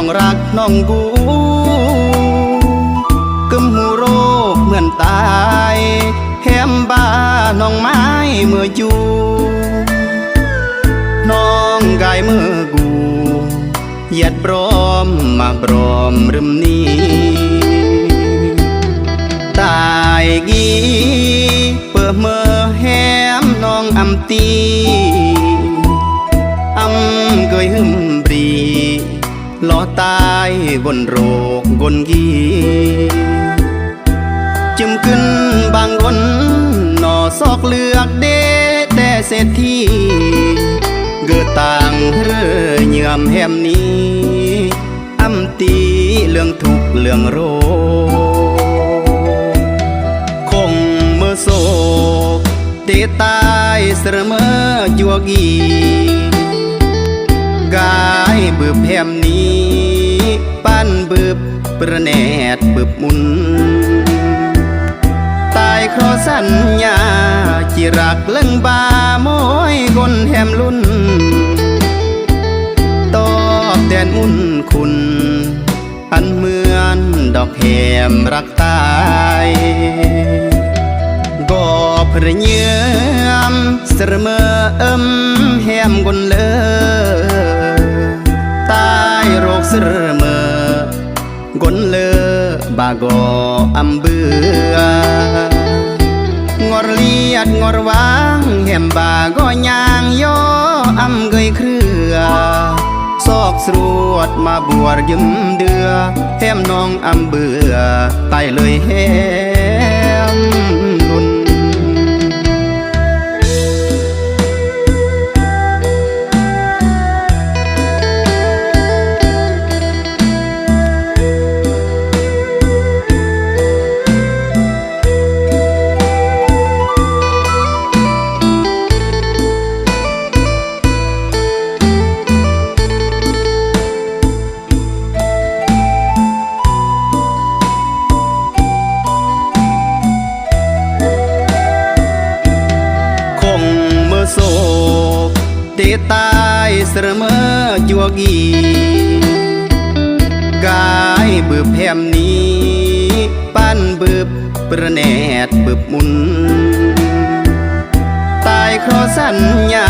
องรักน้องกูกึมหูโรคเหมือนตายแฮมบ้าน้องไม้เมื่ออยู่น้องกายเมื่อกูเหยียดปลอมมาปลอมรึมนี้ตายกี้เปิดเมื่อแฮมน้องอำตีเกยหึมปรีล้อตายบนโรคกลกีจึมขึ้นบางคนหน่อซอกเลือกเดแต่เศรษฐีเกิดต่างเรื่อเยื่อมแหมนี้อำตีเรื่องทุกเรื่องโรคงเมื่อโศกเตตายเสมอจัวกีกายบึบแหมนี้ปั้นบึบประแนดบึบมุนตายครอสัญญาจิรักเล่งบาโมยกนแหมลุ่นตอบแทนอุ่นคุณอันเหมือนดอกแหมรักตายก็เพรเยื่อมเสมอแหมกนเลตายโรคเสมอกนเลบากออำเบืองอรเลียดงอรวางแหมบาก็ยางย่ออำเกยเครือซอกสรวดมาบวชยืมเดือแหมน้องอำเบือตายเลยแหมลุนโศกเตตายเสมอจัวกีกายบึบแหมนี้ปั้นบึบประแนดบึบมุนตายครอสัญญา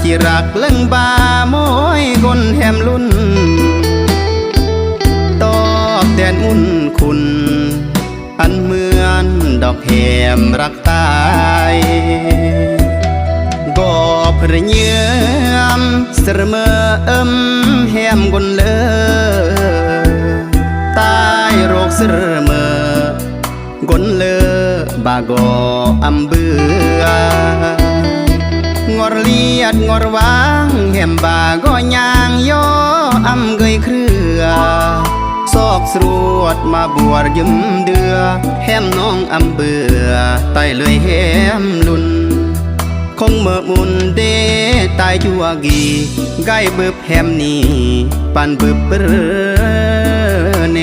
จิรักเล่งบาโมยกนแหมลุ่นตอบแทนอุ่นคุณอันเหมือนดอกแหมรักตายก็เพรเยื่อมเสมอแหมกนเลตายโรคเสมอกนเลบากออำเบืองอรเลียดงอรวางแหมบาก็ยางย่ออำเกยเครือซอกสรวดมาบวชยืมเดือแหมน้องอำเบือตายเลยแหมลุนคงเมื่อมุนเดตายจัวกีไก่บึบแหมนี้ปันบึบเปรเน